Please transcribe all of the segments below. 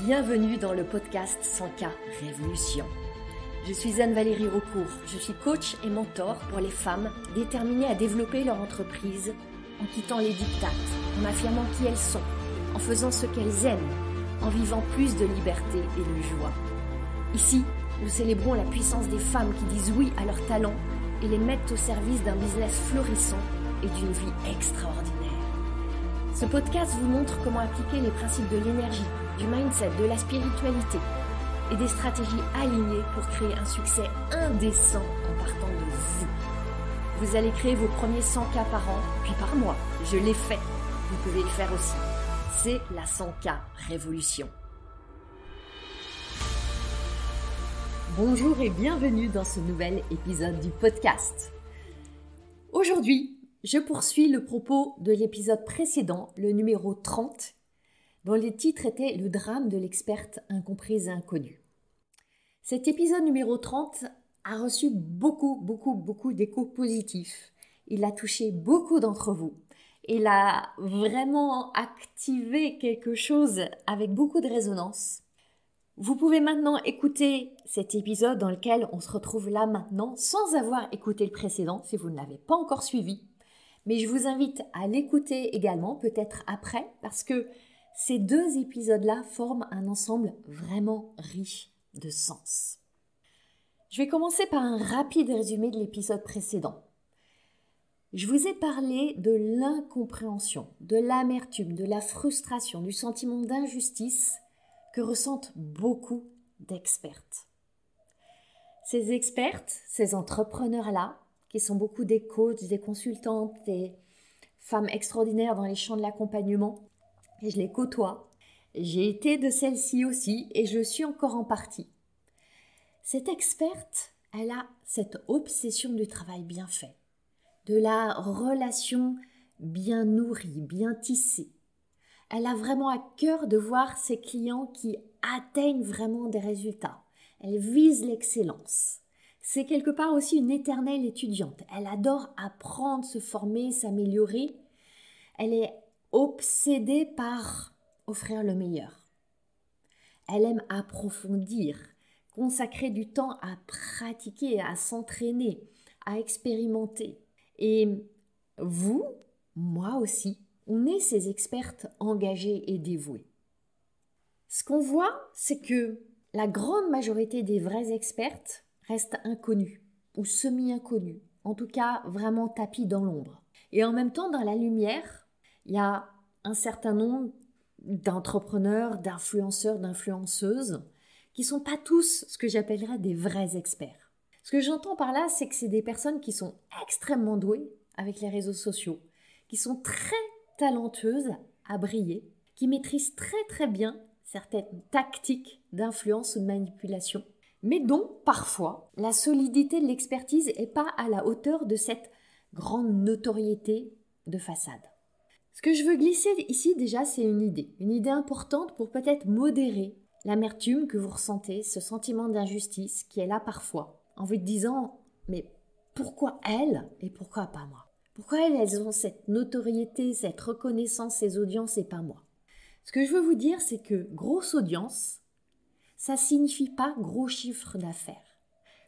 Bienvenue dans le podcast 100K Révolution. Je suis Anne-Valérie Raucourt, je suis coach et mentor pour les femmes déterminées à développer leur entreprise en quittant les diktats, en affirmant qui elles sont, en faisant ce qu'elles aiment, en vivant plus de liberté et de joie. Ici, nous célébrons la puissance des femmes qui disent oui à leurs talents et les mettent au service d'un business florissant et d'une vie extraordinaire. Ce podcast vous montre comment appliquer les principes de l'énergie, du mindset, de la spiritualité et des stratégies alignées pour créer un succès indécent en partant de vous. Vous allez créer vos premiers 100K par an, puis par mois. Je l'ai fait. Vous pouvez le faire aussi. C'est la 100K Révolution. Bonjour et bienvenue dans ce nouvel épisode du podcast. Aujourd'hui, je poursuis le propos de l'épisode précédent, le numéro 30, dont le titre était « Le drame de l'experte incomprise et inconnue ». Cet épisode numéro 30 a reçu beaucoup d'échos positifs. Il a touché beaucoup d'entre vous. Il a vraiment activé quelque chose avec beaucoup de résonance. Vous pouvez maintenant écouter cet épisode dans lequel on se retrouve là maintenant sans avoir écouté le précédent si vous ne l'avez pas encore suivi. Mais je vous invite à l'écouter également, peut-être après, parce que ces deux épisodes-là forment un ensemble vraiment riche de sens. Je vais commencer par un rapide résumé de l'épisode précédent. Je vous ai parlé de l'incompréhension, de l'amertume, de la frustration, du sentiment d'injustice que ressentent beaucoup d'expertes. Ces expertes, ces entrepreneurs-là, qui sont beaucoup des coachs, des consultantes, des femmes extraordinaires dans les champs de l'accompagnement, et je les côtoie. J'ai été de celle-ci aussi et je suis encore en partie. Cette experte, elle a cette obsession du travail bien fait, de la relation bien nourrie, bien tissée. Elle a vraiment à cœur de voir ses clients qui atteignent vraiment des résultats. Elle vise l'excellence. C'est quelque part aussi une éternelle étudiante. Elle adore apprendre, se former, s'améliorer. Elle est obsédée par offrir le meilleur. Elle aime approfondir, consacrer du temps à pratiquer, à s'entraîner, à expérimenter. Et vous, moi aussi, on est ces expertes engagées et dévouées. Ce qu'on voit, c'est que la grande majorité des vraies expertes restent inconnues ou semi-inconnues, en tout cas vraiment tapis dans l'ombre. Et en même temps, dans la lumière, il y a un certain nombre d'entrepreneurs, d'influenceurs, d'influenceuses qui ne sont pas tous ce que j'appellerais des vrais experts. Ce que j'entends par là, c'est que c'est des personnes qui sont extrêmement douées avec les réseaux sociaux, qui sont très talentueuses à briller, qui maîtrisent très bien certaines tactiques d'influence ou de manipulation, mais dont, parfois, la solidité de l'expertise n'est pas à la hauteur de cette grande notoriété de façade. Ce que je veux glisser ici, déjà, c'est une idée importante pour peut-être modérer l'amertume que vous ressentez, ce sentiment d'injustice qui est là parfois, en vous disant « mais pourquoi elles et pourquoi pas moi ? Pourquoi elles ont cette notoriété, cette reconnaissance, ces audiences et pas moi ?» Ce que je veux vous dire, c'est que grosse audience, ça signifie pas gros chiffre d'affaires.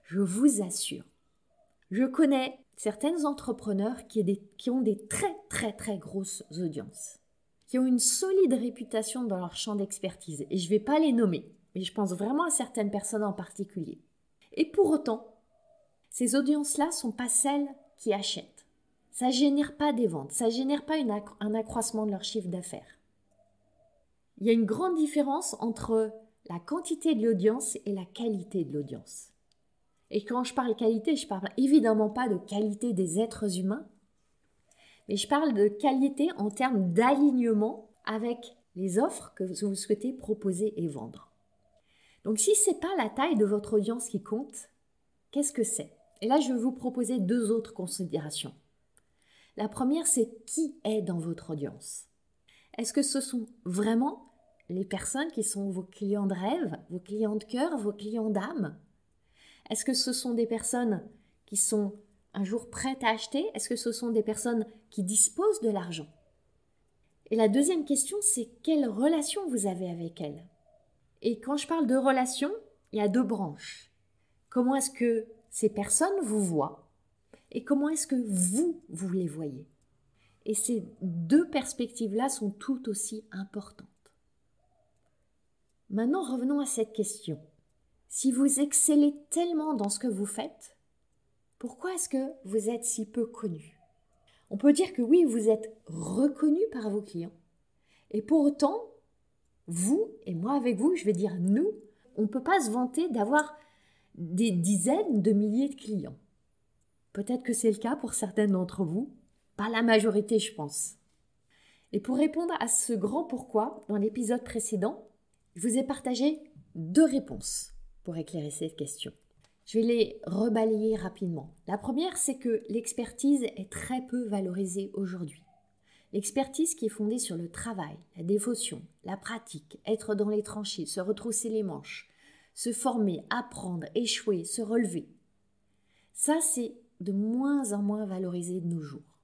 Je vous assure. Je connais certains entrepreneurs qui ont des très grosses audiences, qui ont une solide réputation dans leur champ d'expertise. Et je ne vais pas les nommer, mais je pense vraiment à certaines personnes en particulier. Et pour autant, ces audiences-là ne sont pas celles qui achètent. Ça ne génère pas des ventes, ça ne génère pas un accroissement de leur chiffre d'affaires. Il y a une grande différence entre la quantité de l'audience et la qualité de l'audience. Et quand je parle qualité, je parle évidemment pas de qualité des êtres humains, mais je parle de qualité en termes d'alignement avec les offres que vous souhaitez proposer et vendre. Donc si ce n'est pas la taille de votre audience qui compte, qu'est-ce que c'est ? Et là, je vais vous proposer deux autres considérations. La première, c'est qui est dans votre audience ? Est-ce que ce sont vraiment les personnes qui sont vos clients de rêve, vos clients de cœur, vos clients d'âme ? Est-ce que ce sont des personnes qui sont un jour prêtes à acheter ? Est-ce que ce sont des personnes qui disposent de l'argent ? Et la deuxième question, c'est quelle relation vous avez avec elles ? Et quand je parle de relations, il y a deux branches. Comment est-ce que ces personnes vous voient et comment est-ce que vous les voyez? Et ces deux perspectives-là sont tout aussi importantes. Maintenant, revenons à cette question. Si vous excellez tellement dans ce que vous faites, pourquoi est-ce que vous êtes si peu connu? On peut dire que oui, vous êtes reconnu par vos clients. Et pour autant, vous, et moi avec vous, je vais dire nous, on ne peut pas se vanter d'avoir des dizaines de milliers de clients. Peut-être que c'est le cas pour certains d'entre vous, pas la majorité je pense. Et pour répondre à ce grand pourquoi, dans l'épisode précédent, je vous ai partagé 2 réponses pour éclairer cette question. Je vais les rebalayer rapidement. La première, c'est que l'expertise est très peu valorisée aujourd'hui. L'expertise qui est fondée sur le travail, la dévotion, la pratique, être dans les tranchées, se retrousser les manches, se former, apprendre, échouer, se relever. Ça, c'est de moins en moins valorisé de nos jours.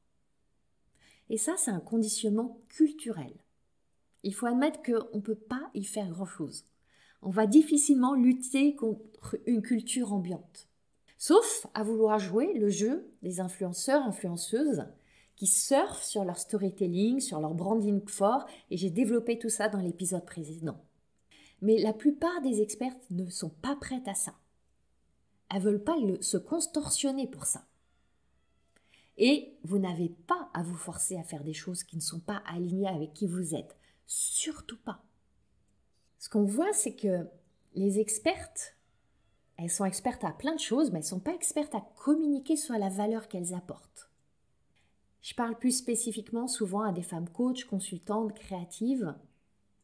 Et ça, c'est un conditionnement culturel. Il faut admettre qu'on ne peut pas y faire grand-chose. On va difficilement lutter contre une culture ambiante. Sauf à vouloir jouer le jeu des influenceurs, influenceuses qui surfent sur leur storytelling, sur leur branding fort, et j'ai développé tout ça dans l'épisode précédent. Mais la plupart des expertes ne sont pas prêtes à ça. Elles ne veulent pas se contorsionner pour ça. Et vous n'avez pas à vous forcer à faire des choses qui ne sont pas alignées avec qui vous êtes. Surtout pas. Ce qu'on voit, c'est que les expertes, elles sont expertes à plein de choses, mais elles ne sont pas expertes à communiquer sur la valeur qu'elles apportent. Je parle plus spécifiquement souvent à des femmes coachs, consultantes, créatives.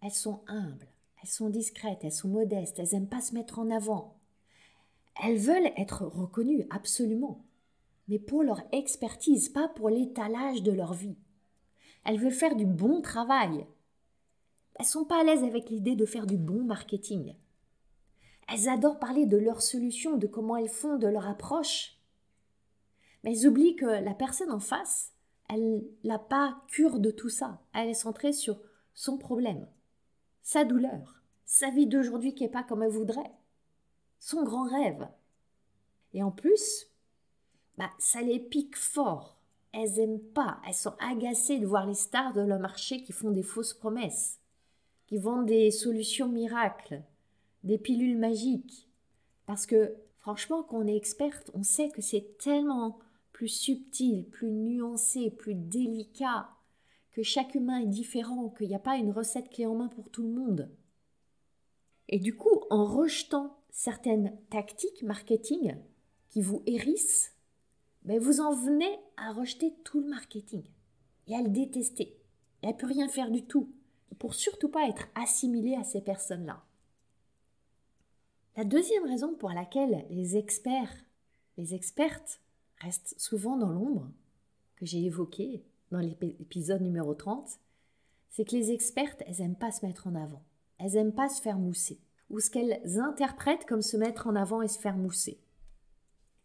Elles sont humbles, elles sont discrètes, elles sont modestes, elles n'aiment pas se mettre en avant. Elles veulent être reconnues, absolument, mais pour leur expertise, pas pour l'étalage de leur vie. Elles veulent faire du bon travail. Elles ne sont pas à l'aise avec l'idée de faire du bon marketing. Elles adorent parler de leurs solutions, de comment elles font, de leur approche. Mais elles oublient que la personne en face, elle n'a pas cure de tout ça. Elle est centrée sur son problème, sa douleur, sa vie d'aujourd'hui qui n'est pas comme elle voudrait, son grand rêve. Et en plus, ça les pique fort. Elles n'aiment pas, elles sont agacées de voir les stars de leur marché qui font des fausses promesses, qui vendent des solutions miracles, des pilules magiques. Parce que franchement, quand on est experte, on sait que c'est tellement plus subtil, plus nuancé, plus délicat, que chaque humain est différent, qu'il n'y a pas une recette clé en main pour tout le monde. Et du coup, en rejetant certaines tactiques marketing qui vous hérissent, vous en venez à rejeter tout le marketing et à le détester et à ne plus rien faire du tout pour surtout pas être assimilé à ces personnes-là. La deuxième raison pour laquelle les expertes restent souvent dans l'ombre, que j'ai évoquée dans l'épisode numéro 30, c'est que les expertes, elles n'aiment pas se mettre en avant. Elles n'aiment pas se faire mousser. Ou ce qu'elles interprètent comme se mettre en avant et se faire mousser.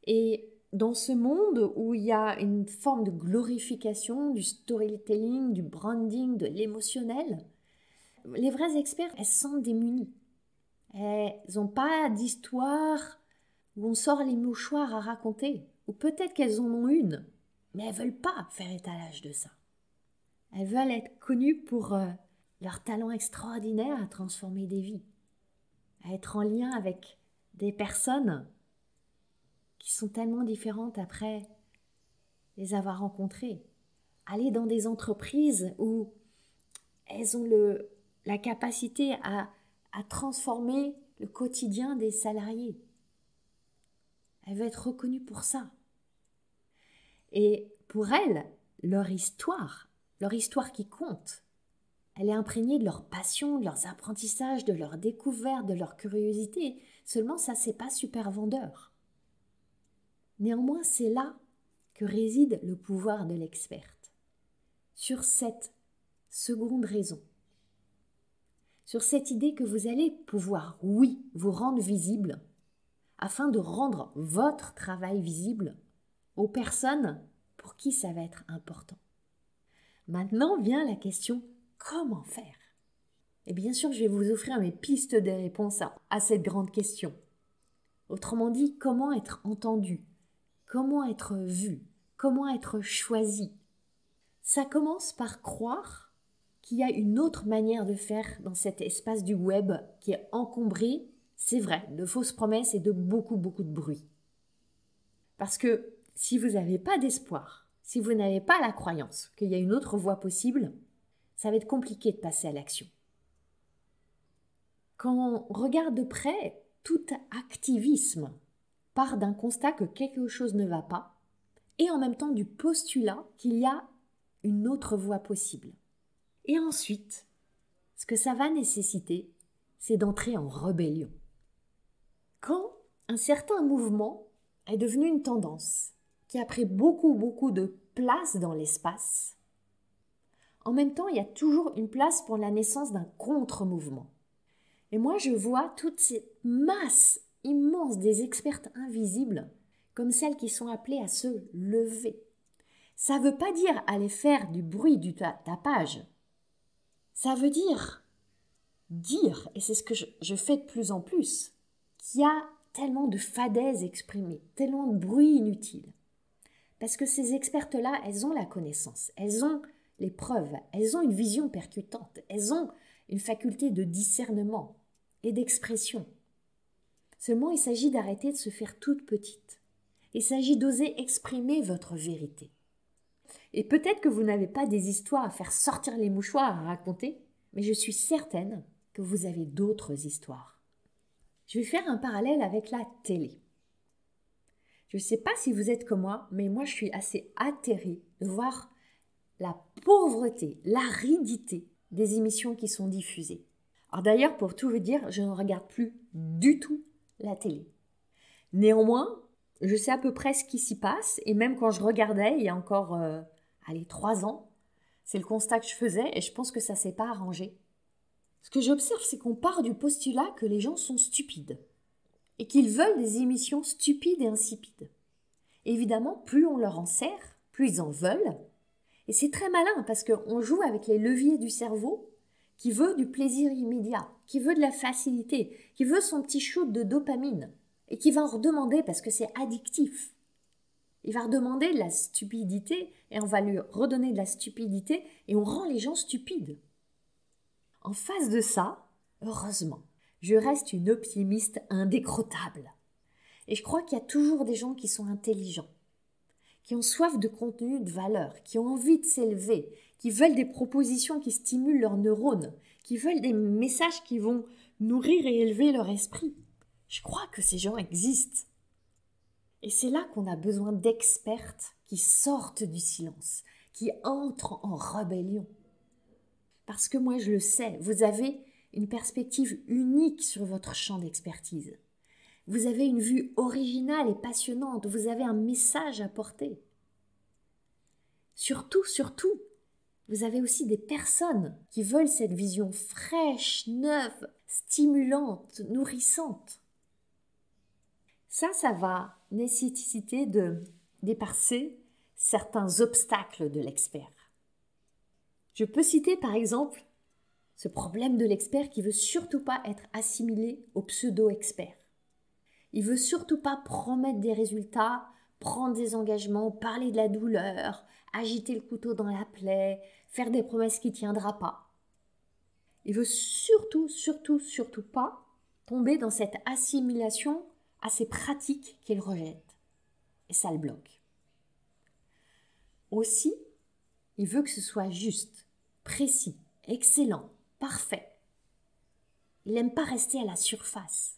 Et dans ce monde où il y a une forme de glorification, du storytelling, du branding, de l'émotionnel, les vrais experts, elles se sentent démunies. Elles n'ont pas d'histoire où on sort les mouchoirs à raconter. Ou peut-être qu'elles en ont une, mais elles ne veulent pas faire étalage de ça. Elles veulent être connues pour leur talent extraordinaire à transformer des vies, à être en lien avec des personnes qui sont tellement différentes après les avoir rencontrées. Aller dans des entreprises où elles ont la capacité à transformer le quotidien des salariés. Elles veulent être reconnues pour ça. Et pour elles, leur histoire qui compte, elle est imprégnée de leur passion, de leurs apprentissages, de leur découverte, de leur curiosité. Seulement, ça, c'est pas super vendeur. Néanmoins, c'est là que réside le pouvoir de l'experte. Sur cette seconde raison. Sur cette idée que vous allez pouvoir, oui, vous rendre visible, afin de rendre votre travail visible aux personnes pour qui ça va être important. Maintenant vient la question, comment faire ? Et bien sûr, je vais vous offrir mes pistes de réponse à cette grande question. Autrement dit, comment être entendu? Comment être vu? Comment être choisi? Ça commence par croire qu'il y a une autre manière de faire dans cet espace du web qui est encombré, c'est vrai, de fausses promesses et de beaucoup de bruit. Parce que si vous n'avez pas d'espoir, si vous n'avez pas la croyance qu'il y a une autre voie possible, ça va être compliqué de passer à l'action. Quand on regarde de près, tout activisme part d'un constat que quelque chose ne va pas et en même temps du postulat qu'il y a une autre voie possible. Et ensuite, ce que ça va nécessiter, c'est d'entrer en rébellion. Quand un certain mouvement est devenu une tendance qui a pris beaucoup de place dans l'espace, en même temps, il y a toujours une place pour la naissance d'un contre-mouvement. Et moi, je vois toute cette masse immense des expertes invisibles comme celles qui sont appelées à se lever. Ça ne veut pas dire aller faire du bruit, du tapage. Ça veut dire, et c'est ce que je fais de plus en plus, qu'il y a tellement de fadaises exprimées, tellement de bruit inutile. Parce que ces expertes-là, elles ont la connaissance, elles ont les preuves, elles ont une vision percutante, elles ont une faculté de discernement et d'expression. Seulement, il s'agit d'arrêter de se faire toute petite. Il s'agit d'oser exprimer votre vérité. Et peut-être que vous n'avez pas des histoires à faire sortir les mouchoirs à raconter, mais je suis certaine que vous avez d'autres histoires. Je vais faire un parallèle avec la télé. Je ne sais pas si vous êtes comme moi, mais moi je suis assez atterrée de voir la pauvreté, l'aridité des émissions qui sont diffusées. Alors d'ailleurs, pour tout vous dire, je ne regarde plus du tout la télé. Néanmoins, je sais à peu près ce qui s'y passe, et même quand je regardais il y a encore 3 ans, c'est le constat que je faisais et je pense que ça ne s'est pas arrangé. Ce que j'observe, c'est qu'on part du postulat que les gens sont stupides et qu'ils veulent des émissions stupides et insipides. Et évidemment, plus on leur en sert, plus ils en veulent. Et c'est très malin parce qu'on joue avec les leviers du cerveau qui veut du plaisir immédiat, qui veut de la facilité, qui veut son petit shoot de dopamine et qui va en redemander parce que c'est addictif. Il va redemander de la stupidité et on va lui redonner de la stupidité et on rend les gens stupides. En face de ça, heureusement, je reste une optimiste indécrottable. Et je crois qu'il y a toujours des gens qui sont intelligents, qui ont soif de contenu de valeur, qui ont envie de s'élever, qui veulent des propositions qui stimulent leurs neurones, qui veulent des messages qui vont nourrir et élever leur esprit. Je crois que ces gens existent. Et c'est là qu'on a besoin d'expertes qui sortent du silence, qui entrent en rébellion. Parce que moi je le sais, vous avez une perspective unique sur votre champ d'expertise. Vous avez une vue originale et passionnante, vous avez un message à porter. Surtout, vous avez aussi des personnes qui veulent cette vision fraîche, neuve, stimulante, nourrissante. Ça va nécessiter de dépasser certains obstacles de l'expert. Je peux citer par exemple ce problème de l'expert qui veut surtout pas être assimilé au pseudo-expert. Il veut surtout pas promettre des résultats, prendre des engagements, parler de la douleur, agiter le couteau dans la plaie, faire des promesses qui ne tiendra pas. Il veut surtout pas tomber dans cette assimilation à ces pratiques qu'il rejette. Et ça le bloque. Aussi, il veut que ce soit juste, précis, excellent, parfait. Il n'aime pas rester à la surface.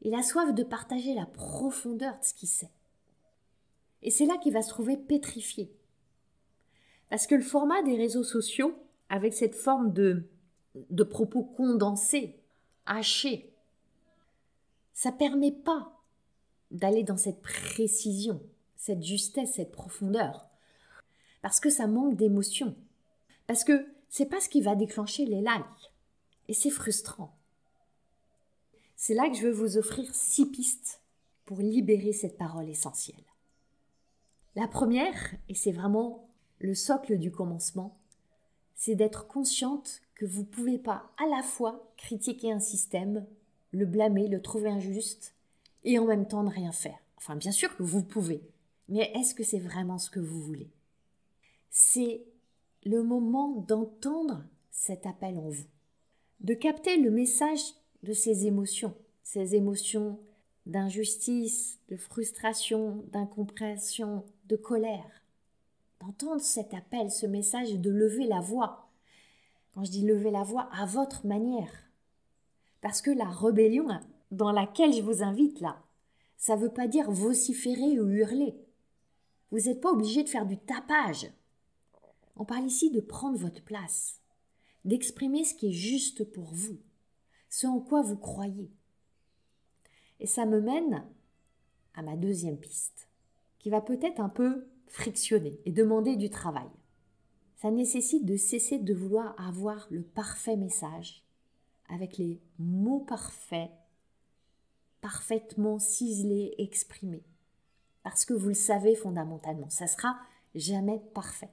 Il a soif de partager la profondeur de ce qu'il sait. Et c'est là qu'il va se trouver pétrifié. Parce que le format des réseaux sociaux, avec cette forme de propos condensés, hachés, ça ne permet pas d'aller dans cette précision, cette justesse, cette profondeur. Parce que ça manque d'émotion. Parce que c'est pas ce qui va déclencher les likes. Et c'est frustrant. C'est là que je veux vous offrir 6 pistes pour libérer cette parole essentielle. La première, et c'est vraiment le socle du commencement, c'est d'être consciente que vous ne pouvez pas à la fois critiquer un système, le blâmer, le trouver injuste et en même temps ne rien faire. Enfin, bien sûr que vous pouvez, mais est-ce que c'est vraiment ce que vous voulez? C'est le moment d'entendre cet appel en vous, de capter le message de ces émotions d'injustice, de frustration, d'incompréhension, de colère. D'entendre cet appel, ce message et de lever la voix. Quand je dis lever la voix, à votre manière. Parce que la rébellion dans laquelle je vous invite là, ça ne veut pas dire vociférer ou hurler. Vous n'êtes pas obligé de faire du tapage. On parle ici de prendre votre place, d'exprimer ce qui est juste pour vous, ce en quoi vous croyez. Et ça me mène à ma deuxième piste, qui va peut-être un peu frictionner et demander du travail. Ça nécessite de cesser de vouloir avoir le parfait message, avec les mots parfaits, parfaitement ciselés, exprimés. Parce que vous le savez fondamentalement, ça sera jamais parfait.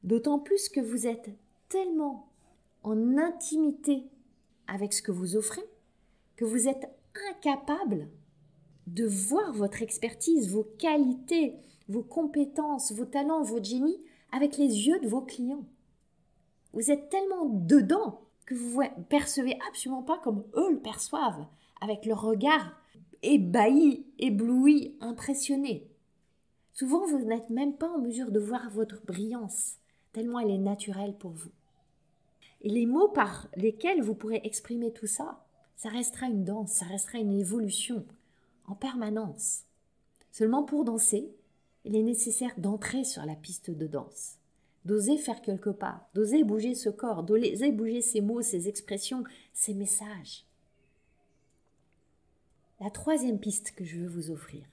D'autant plus que vous êtes tellement en intimité avec ce que vous offrez, que vous êtes incapable de voir votre expertise, vos qualités, vos compétences, vos talents, votre génie avec les yeux de vos clients. Vous êtes tellement dedans que vous ne percevez absolument pas comme eux le perçoivent, avec leur regard ébahi, ébloui, impressionné. Souvent, vous n'êtes même pas en mesure de voir votre brillance, tellement elle est naturelle pour vous. Et les mots par lesquels vous pourrez exprimer tout ça, ça restera une danse, ça restera une évolution en permanence. Seulement pour danser, il est nécessaire d'entrer sur la piste de danse, d'oser faire quelque pas, d'oser bouger ce corps, d'oser bouger ces mots, ces expressions, ces messages. La troisième piste que je veux vous offrir,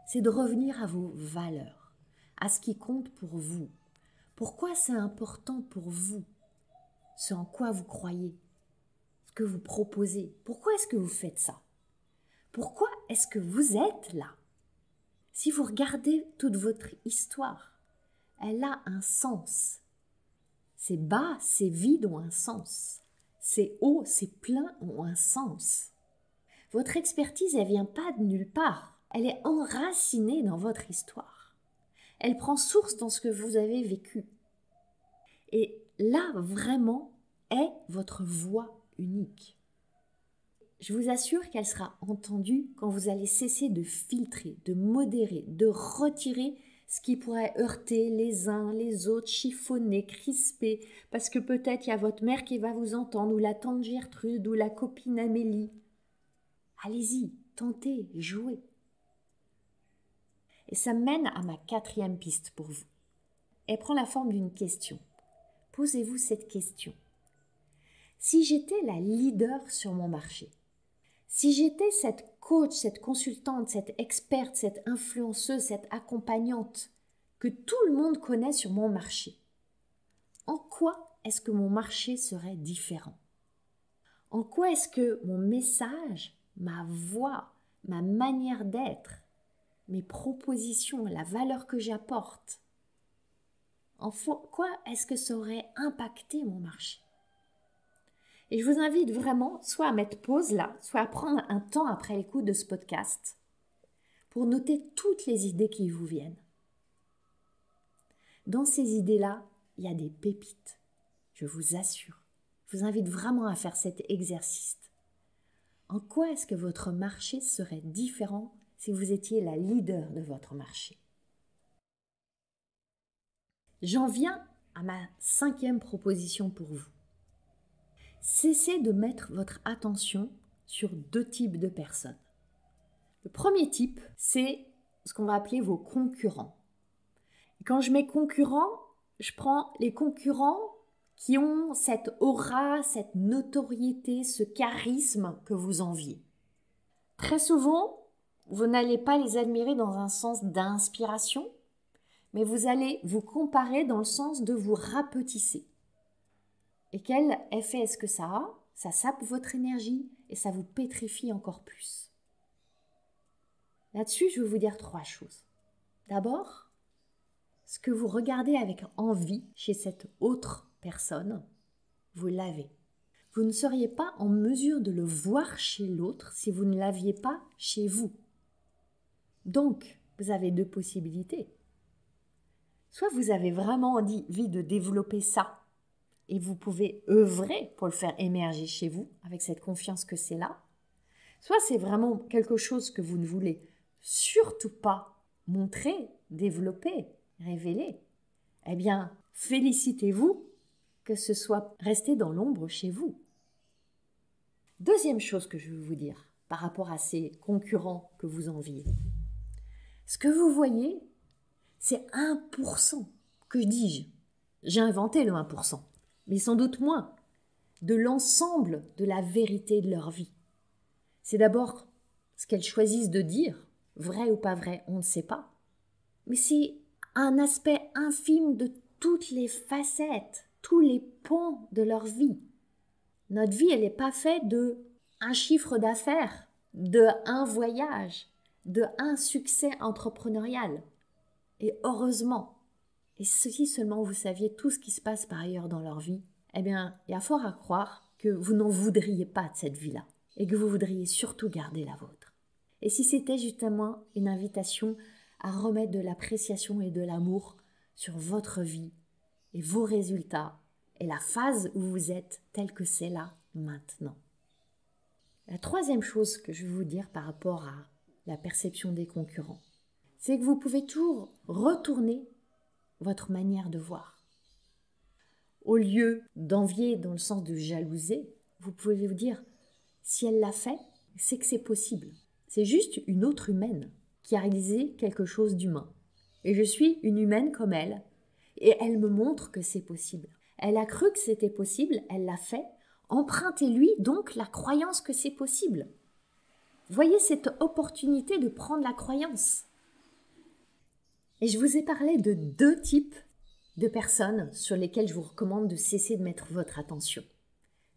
c'est de revenir à vos valeurs, à ce qui compte pour vous. Pourquoi c'est important pour vous, ce en quoi vous croyez, ce que vous proposez. Pourquoi est-ce que vous faites ça? Pourquoi est-ce que vous êtes là? Si vous regardez toute votre histoire, elle a un sens. Ces bas, ces vides ont un sens. Ces hauts, ces pleins ont un sens. Votre expertise, elle ne vient pas de nulle part. Elle est enracinée dans votre histoire. Elle prend source dans ce que vous avez vécu. Et là, vraiment, est votre voix unique. Je vous assure qu'elle sera entendue quand vous allez cesser de filtrer, de modérer, de retirer ce qui pourrait heurter les uns, les autres, chiffonner, crisper, parce que peut-être il y a votre mère qui va vous entendre, ou la tante Gertrude, ou la copine Amélie. Allez-y, tentez, jouez. Et ça mène à ma quatrième piste pour vous. Elle prend la forme d'une question. Posez-vous cette question. Si j'étais la leader sur mon marché, si j'étais cette coach, cette consultante, cette experte, cette influenceuse, cette accompagnante que tout le monde connaît sur mon marché, en quoi est-ce que mon marché serait différent? En quoi est-ce que mon message, ma voix, ma manière d'être, mes propositions, la valeur que j'apporte, en quoi est-ce que ça aurait impacté mon marché? Et je vous invite vraiment soit à mettre pause là, soit à prendre un temps après l'écoute de ce podcast pour noter toutes les idées qui vous viennent. Dans ces idées-là, il y a des pépites, je vous assure. Je vous invite vraiment à faire cet exercice. En quoi est-ce que votre marché serait différent si vous étiez la leader de votre marché? J'en viens à ma cinquième proposition pour vous. Cessez de mettre votre attention sur deux types de personnes. Le premier type, c'est ce qu'on va appeler vos concurrents. Et quand je mets concurrents, je prends les concurrents qui ont cette aura, cette notoriété, ce charisme que vous enviez. Très souvent, vous n'allez pas les admirer dans un sens d'inspiration, mais vous allez vous comparer dans le sens de vous rapetisser. Et quel effet est-ce que ça a? Ça sape votre énergie et ça vous pétrifie encore plus. Là-dessus, je vais vous dire trois choses. D'abord, ce que vous regardez avec envie chez cette autre personne, vous l'avez. Vous ne seriez pas en mesure de le voir chez l'autre si vous ne l'aviez pas chez vous. Donc, vous avez deux possibilités. Soit vous avez vraiment envie de développer ça et vous pouvez œuvrer pour le faire émerger chez vous avec cette confiance que c'est là. Soit c'est vraiment quelque chose que vous ne voulez surtout pas montrer, développer, révéler. Eh bien, félicitez-vous que ce soit resté dans l'ombre chez vous. Deuxième chose que je veux vous dire par rapport à ces concurrents que vous enviez. Ce que vous voyez, c'est 1%. Que dis-je? J'ai inventé le 1%, mais sans doute moins, de l'ensemble de la vérité de leur vie. C'est d'abord ce qu'elles choisissent de dire, vrai ou pas vrai, on ne sait pas. Mais c'est un aspect infime de toutes les facettes, tous les pans de leur vie. Notre vie, elle n'est pas faite de un chiffre d'affaires, de un voyage, de un succès entrepreneurial. Et heureusement, et si seulement vous saviez tout ce qui se passe par ailleurs dans leur vie, eh bien, il y a fort à croire que vous n'en voudriez pas de cette vie-là et que vous voudriez surtout garder la vôtre. Et si c'était justement une invitation à remettre de l'appréciation et de l'amour sur votre vie et vos résultats et la phase où vous êtes telle que c'est là maintenant. La troisième chose que je veux vous dire par rapport à la perception des concurrents, c'est que vous pouvez toujours retourner votre manière de voir. Au lieu d'envier dans le sens de jalouser, vous pouvez vous dire, si elle l'a fait, c'est que c'est possible. C'est juste une autre humaine qui a réalisé quelque chose d'humain. Et je suis une humaine comme elle, et elle me montre que c'est possible. Elle a cru que c'était possible, elle l'a fait. Empruntez-lui donc la croyance que c'est possible. Voyez cette opportunité de prendre la croyance. Et je vous ai parlé de 2 types de personnes sur lesquelles je vous recommande de cesser de mettre votre attention.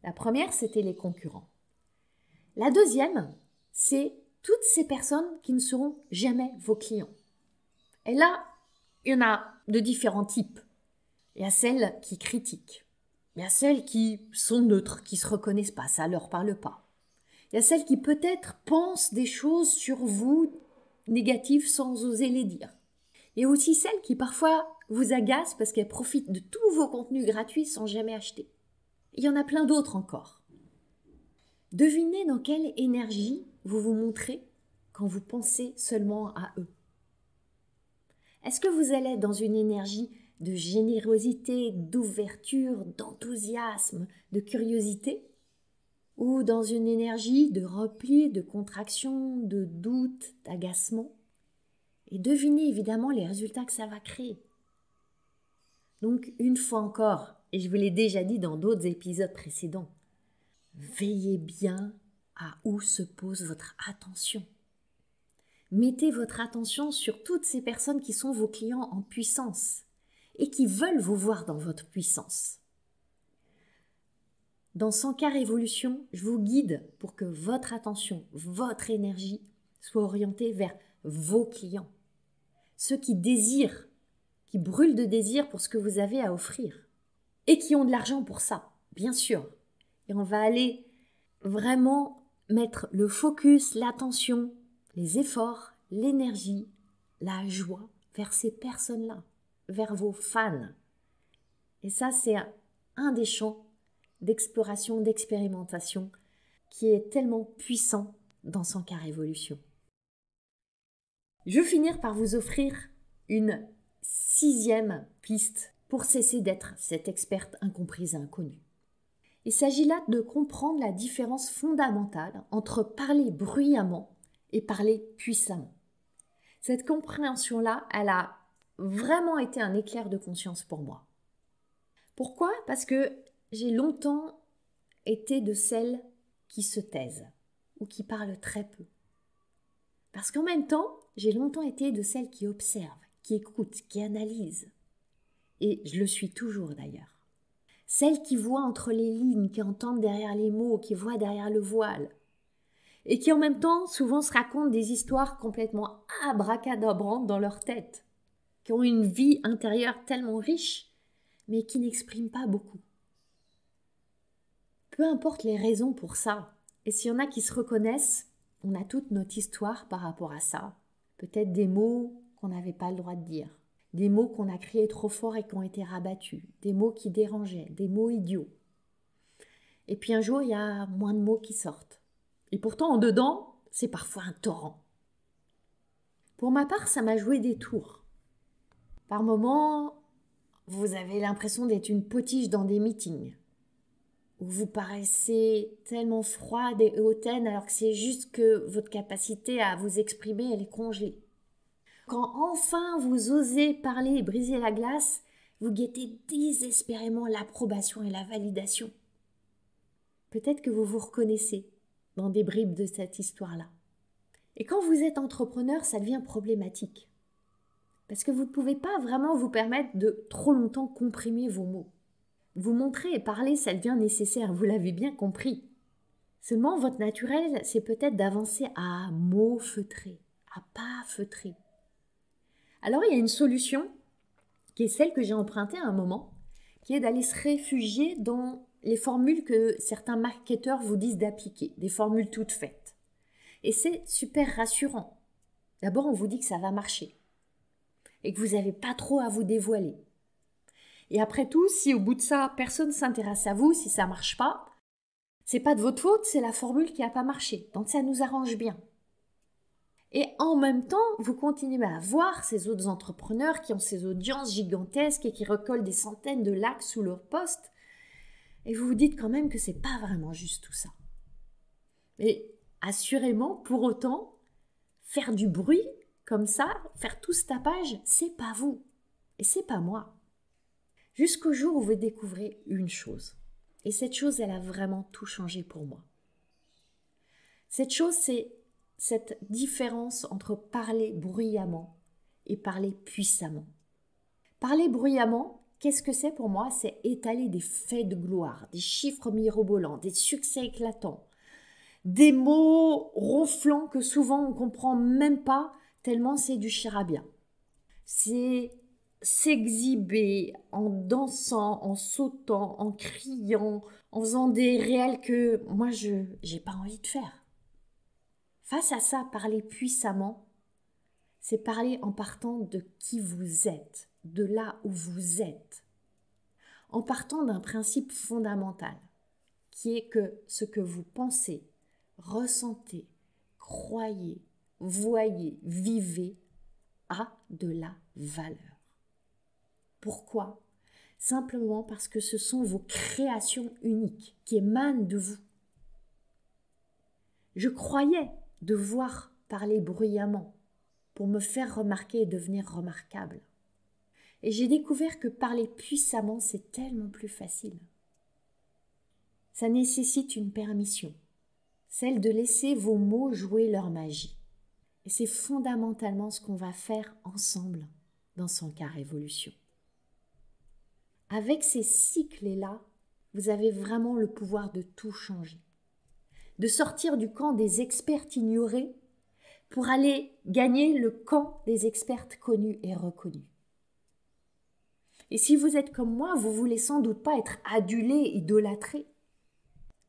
La première, c'était les concurrents. La deuxième, c'est toutes ces personnes qui ne seront jamais vos clients. Et là, il y en a de différents types. Il y a celles qui critiquent. Il y a celles qui sont neutres, qui ne se reconnaissent pas, ça ne leur parle pas. Il y a celles qui peut-être pensent des choses sur vous négatives sans oser les dire. Et aussi celles qui parfois vous agacent parce qu'elles profitent de tous vos contenus gratuits sans jamais acheter. Il y en a plein d'autres encore. Devinez dans quelle énergie vous vous montrez quand vous pensez seulement à eux. Est-ce que vous allez dans une énergie de générosité, d'ouverture, d'enthousiasme, de curiosité, ou dans une énergie de repli, de contraction, de doute, d'agacement? Et devinez évidemment les résultats que ça va créer. Donc, une fois encore, et je vous l'ai déjà dit dans d'autres épisodes précédents, veillez bien à où se pose votre attention. Mettez votre attention sur toutes ces personnes qui sont vos clients en puissance et qui veulent vous voir dans votre puissance. Dans 100K Révolution, je vous guide pour que votre attention, votre énergie soit orientée vers vos clients. Ceux qui désirent, qui brûlent de désir pour ce que vous avez à offrir et qui ont de l'argent pour ça, bien sûr. Et on va aller vraiment mettre le focus, l'attention, les efforts, l'énergie, la joie vers ces personnes-là, vers vos fans. Et ça, c'est un des champs d'exploration, d'expérimentation qui est tellement puissant dans 100K Révolution. Je vais finir par vous offrir une 6e piste pour cesser d'être cette experte incomprise et inconnue. Il s'agit là de comprendre la différence fondamentale entre parler bruyamment et parler puissamment. Cette compréhension-là, elle a vraiment été un éclair de conscience pour moi. Pourquoi? Parce que j'ai longtemps été de celles qui se taisent ou qui parlent très peu. Parce qu'en même temps, j'ai longtemps été de celles qui observent, qui écoutent, qui analysent. Et je le suis toujours d'ailleurs. Celles qui voient entre les lignes, qui entendent derrière les mots, qui voient derrière le voile. Et qui en même temps, souvent se racontent des histoires complètement abracadabrantes dans leur tête. Qui ont une vie intérieure tellement riche, mais qui n'expriment pas beaucoup. Peu importe les raisons pour ça. Et s'il y en a qui se reconnaissent, on a toute notre histoire par rapport à ça. Peut-être des mots qu'on n'avait pas le droit de dire. Des mots qu'on a criés trop fort et qui ont été rabattus. Des mots qui dérangeaient. Des mots idiots. Et puis un jour, il y a moins de mots qui sortent. Et pourtant, en dedans, c'est parfois un torrent. Pour ma part, ça m'a joué des tours. Par moments, vous avez l'impression d'être une potiche dans des meetings. Où vous paraissez tellement froide et hautaine alors que c'est juste que votre capacité à vous exprimer, elle est congelée. Quand enfin vous osez parler et briser la glace, vous guettez désespérément l'approbation et la validation. Peut-être que vous vous reconnaissez dans des bribes de cette histoire-là. Et quand vous êtes entrepreneur, ça devient problématique. Parce que vous ne pouvez pas vraiment vous permettre de trop longtemps comprimer vos mots. Vous montrer et parler, ça devient nécessaire, vous l'avez bien compris. Seulement, votre naturel, c'est peut-être d'avancer à mots feutrés, à pas feutrés. Alors, il y a une solution, qui est celle que j'ai empruntée à un moment, qui est d'aller se réfugier dans les formules que certains marketeurs vous disent d'appliquer, des formules toutes faites. Et c'est super rassurant. D'abord, on vous dit que ça va marcher et que vous n'avez pas trop à vous dévoiler. Et après tout, si au bout de ça, personne ne s'intéresse à vous, si ça ne marche pas, c'est pas de votre faute, c'est la formule qui n'a pas marché. Donc ça nous arrange bien. Et en même temps, vous continuez à voir ces autres entrepreneurs qui ont ces audiences gigantesques et qui recollent des centaines de likes sous leur post. Et vous vous dites quand même que c'est pas vraiment juste tout ça. Et assurément, pour autant, faire du bruit comme ça, faire tout ce tapage, c'est pas vous. Et c'est pas moi. Jusqu'au jour où vous découvrez une chose. Et cette chose, elle a vraiment tout changé pour moi. Cette chose, c'est cette différence entre parler bruyamment et parler puissamment. Parler bruyamment, qu'est-ce que c'est pour moi? C'est étaler des faits de gloire, des chiffres mirobolants, des succès éclatants, des mots ronflants que souvent on ne comprend même pas tellement c'est du charabia. C'est s'exhiber en dansant, en sautant, en criant, en faisant des réels que moi je n'ai pas envie de faire. Face à ça, parler puissamment, c'est parler en partant de qui vous êtes, de là où vous êtes, en partant d'un principe fondamental, qui est que ce que vous pensez, ressentez, croyez, voyez, vivez, a de la valeur. Pourquoi? Simplement parce que ce sont vos créations uniques qui émanent de vous. Je croyais devoir parler bruyamment pour me faire remarquer et devenir remarquable. Et j'ai découvert que parler puissamment, c'est tellement plus facile. Ça nécessite une permission, celle de laisser vos mots jouer leur magie. Et c'est fondamentalement ce qu'on va faire ensemble dans 100K Révolution. Avec ces cycles-là, vous avez vraiment le pouvoir de tout changer. De sortir du camp des experts ignorés pour aller gagner le camp des expertes connues et reconnues. Et si vous êtes comme moi, vous voulez sans doute pas être adulé, idolâtré,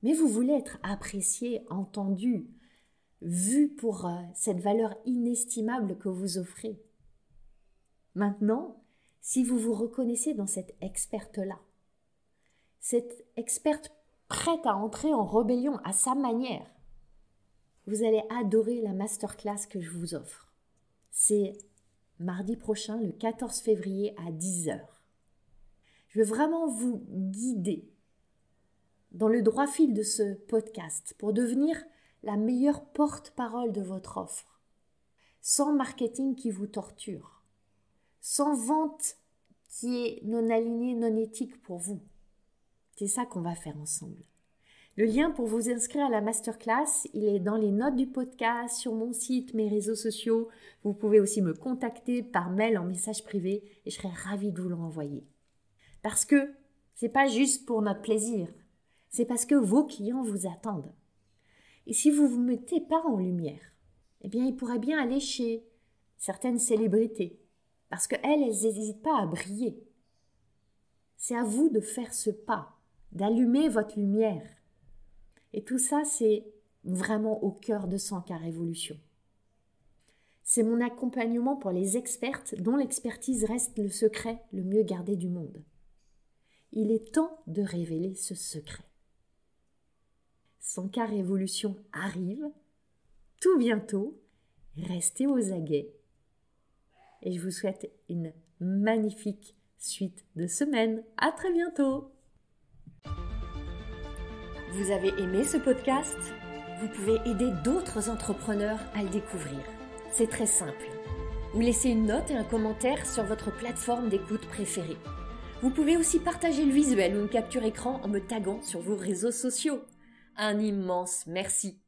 mais vous voulez être apprécié, entendu, vu pour cette valeur inestimable que vous offrez. Maintenant, si vous vous reconnaissez dans cette experte-là, cette experte prête à entrer en rébellion à sa manière, vous allez adorer la masterclass que je vous offre. C'est mardi prochain, le 14 février à 10h. Je veux vraiment vous guider dans le droit fil de ce podcast pour devenir la meilleure porte-parole de votre offre, sans marketing qui vous torture, sans vente qui est non alignée, non éthique pour vous. C'est ça qu'on va faire ensemble. Le lien pour vous inscrire à la masterclass, il est dans les notes du podcast, sur mon site, mes réseaux sociaux. Vous pouvez aussi me contacter par mail en message privé et je serai ravie de vous le renvoyer. Parce que c'est pas juste pour notre plaisir, c'est parce que vos clients vous attendent. Et si vous ne vous mettez pas en lumière, eh bien, ils pourraient bien aller chez certaines célébrités. Parce qu'elles n'hésitent pas à briller. C'est à vous de faire ce pas, d'allumer votre lumière Et tout ça, c'est vraiment au cœur de 100K Révolution. C'est mon accompagnement pour les expertes dont l'expertise reste le secret le mieux gardé du monde. Il est temps de révéler ce secret. 100K Révolution arrive, tout bientôt, restez aux aguets. Et je vous souhaite une magnifique suite de semaine. À très bientôt! Vous avez aimé ce podcast? Vous pouvez aider d'autres entrepreneurs à le découvrir. C'est très simple. Vous laissez une note et un commentaire sur votre plateforme d'écoute préférée. Vous pouvez aussi partager le visuel ou une capture écran en me taguant sur vos réseaux sociaux. Un immense merci.